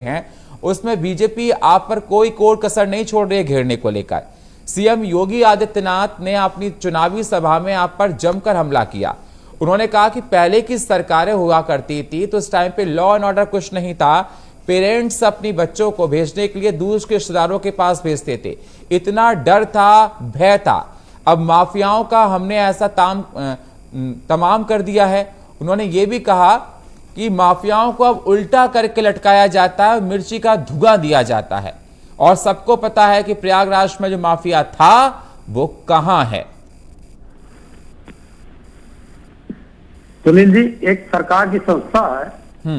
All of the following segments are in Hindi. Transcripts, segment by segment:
हैं उसमें बीजेपी आप पर कोई कोर कसर नहीं छोड़ रही है घेरने को लेकर। सीएम योगी आदित्यनाथ ने अपनी चुनावी सभा में आप पर जमकर हमला किया। उन्होंने कहा कि पहले की सरकारें हुआ करती थी तो उस टाइम पे लॉ एंड ऑर्डर कुछ नहीं था, पेरेंट्स अपनी बच्चों को भेजने के लिए दूर के रिश्तेदारों के पास भेजते थे, इतना डर था, भय था। अब माफियाओं का हमने ऐसा तमाम कर दिया है। उन्होंने ये भी कहा कि माफियाओं को अब उल्टा करके लटकाया जाता है, मिर्ची का धुआं दिया जाता है और सबको पता है कि प्रयागराज में जो माफिया था वो कहां है। सुनील जी, एक सरकार की संस्था है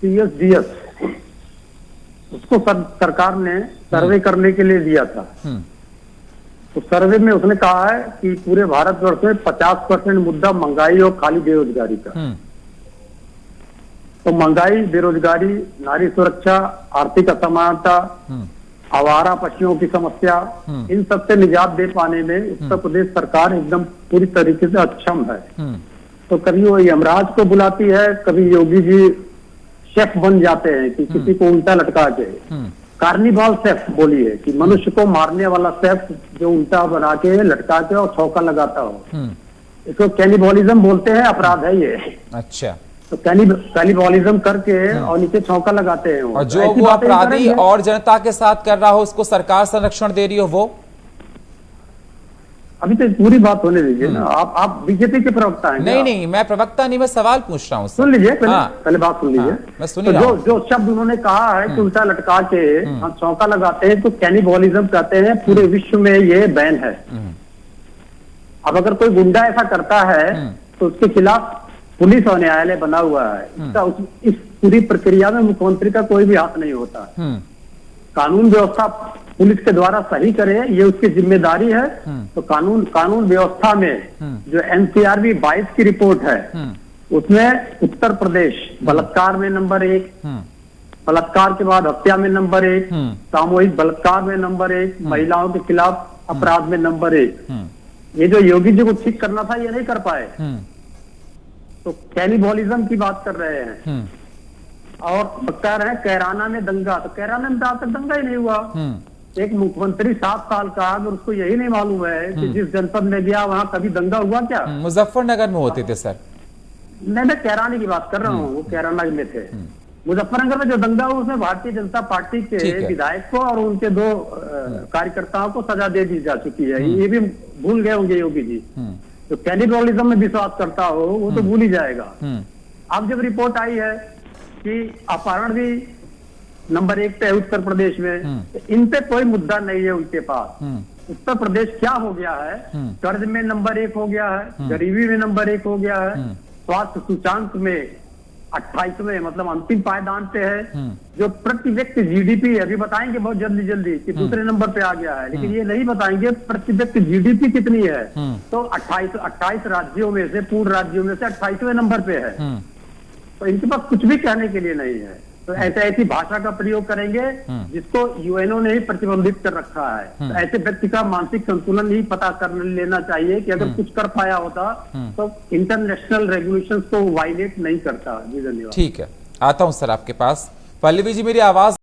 CSDS, उसको सरकार ने सर्वे करने के लिए दिया था। तो सर्वे में उसने कहा है कि पूरे भारतवर्ष में 50% मुद्दा महंगाई और खाली बेरोजगारी का। तो महंगाई, बेरोजगारी, नारी सुरक्षा, आर्थिक असमानता, आवारा पशुओं की समस्या, इन सब से निजात दे पाने में उत्तर प्रदेश सरकार एकदम पूरी तरीके से अक्षम है। तो कभी वो यमराज को बुलाती है, कभी योगी जी शेफ बन जाते हैं कि किसी को उल्टा लटका के। कार्निवाल शेफ बोली है कि मनुष्य को मारने वाला शेफ जो उल्टा बना के लटका के और चौका लगाता हो, इसको कैनिबलिज्म बोलते हैं, अपराध है ये। अच्छा, तो कैनिबलिज्म करके और नीचे चौका लगाते हैं और जो वो अपराधी और जनता के साथ कर रहा हो उसको सरकार संरक्षण दे रही हो वो। अभी तो पूरी बात होने दीजिए ना। आप बीजेपी के प्रवक्ता हैं? नहीं, मैं प्रवक्ता नहीं, मैं सवाल पूछ रहा हूँ। सुन लीजिए पहले बात सुन लीजिए। मैं सुन तो रहा हूं। जो शब्द उन्होंने कहा है कि उल्टा लटका के हम चौका लगाते हैं, तो कैनिबलिज्म कहते हैं। पूरे विश्व में ये बैन है। अब अगर कोई गुंडा ऐसा करता है तो उसके खिलाफ पुलिस और न्यायालय बना हुआ है। इस पूरी प्रक्रिया में मुख्यमंत्री का कोई भी हाथ नहीं होता। कानून व्यवस्था पुलिस के द्वारा सही करे, ये उसकी जिम्मेदारी है। तो कानून व्यवस्था में जो NCRB 22 की रिपोर्ट है, उसमें उत्तर प्रदेश बलात्कार में नंबर 1, बलात्कार के बाद हत्या में नंबर 1, सामूहिक बलात्कार में नंबर 1, महिलाओं के खिलाफ अपराध में नंबर 1। ये जो योगी जी को ठीक करना था, ये नहीं कर पाए। तो कैनिबलिज्म की बात कर रहे हैं और कह रहे हैं कैराना में दंगा। तो कैराना में आज तक दंगा ही नहीं हुआ। एक मुख्यमंत्री 7 साल का, अगर उसको यही नहीं मालूम है कि जिस जनपद में गया वहां कभी दंगा हुआ क्या? मुजफ्फरनगर में होते थे सर। नहीं, मैं कैराना की बात कर रहा हूँ, वो कैराना में थे। मुजफ्फरनगर में जो दंगा हुआ उसमें भारतीय जनता पार्टी के विधायक को और उनके 2 कार्यकर्ताओं को सजा दे दी जा चुकी है। ये भी भूल गए होंगे योगी जी। जो कैनिबलिज्म में विश्वास करता हो वो तो भूल ही जाएगा। अब जब रिपोर्ट आई है कि अपहरण भी नंबर 1 पे है उत्तर प्रदेश में, तो इन पे कोई मुद्दा नहीं है उनके पास। उत्तर प्रदेश क्या हो गया है? कर्ज में नंबर 1 हो गया है, गरीबी में नंबर 1 हो गया है, स्वास्थ्य सूचांक में 28वें मतलब अंतिम पायदान पे है। जो प्रति व्यक्ति GDP है, अभी बताएंगे बहुत जल्दी कि दूसरे नंबर पे आ गया है, लेकिन ये नहीं बताएंगे प्रति व्यक्ति GDP कितनी है। तो 28 राज्यों में से, पूर्ण राज्यों में से 28वें नंबर पे है। तो इनके पास कुछ भी कहने के लिए नहीं है। तो ऐसी भाषा का प्रयोग करेंगे जिसको UNO ने ही प्रतिबंधित कर रखा है। तो ऐसे व्यक्ति का मानसिक संतुलन ही पता कर लेना चाहिए कि अगर कुछ कर पाया होता तो इंटरनेशनल रेगुलेशंस को वायलेट नहीं करता। जी धन्यवाद। ठीक है, आता हूं सर आपके पास। पल्लवी जी, मेरी आवाज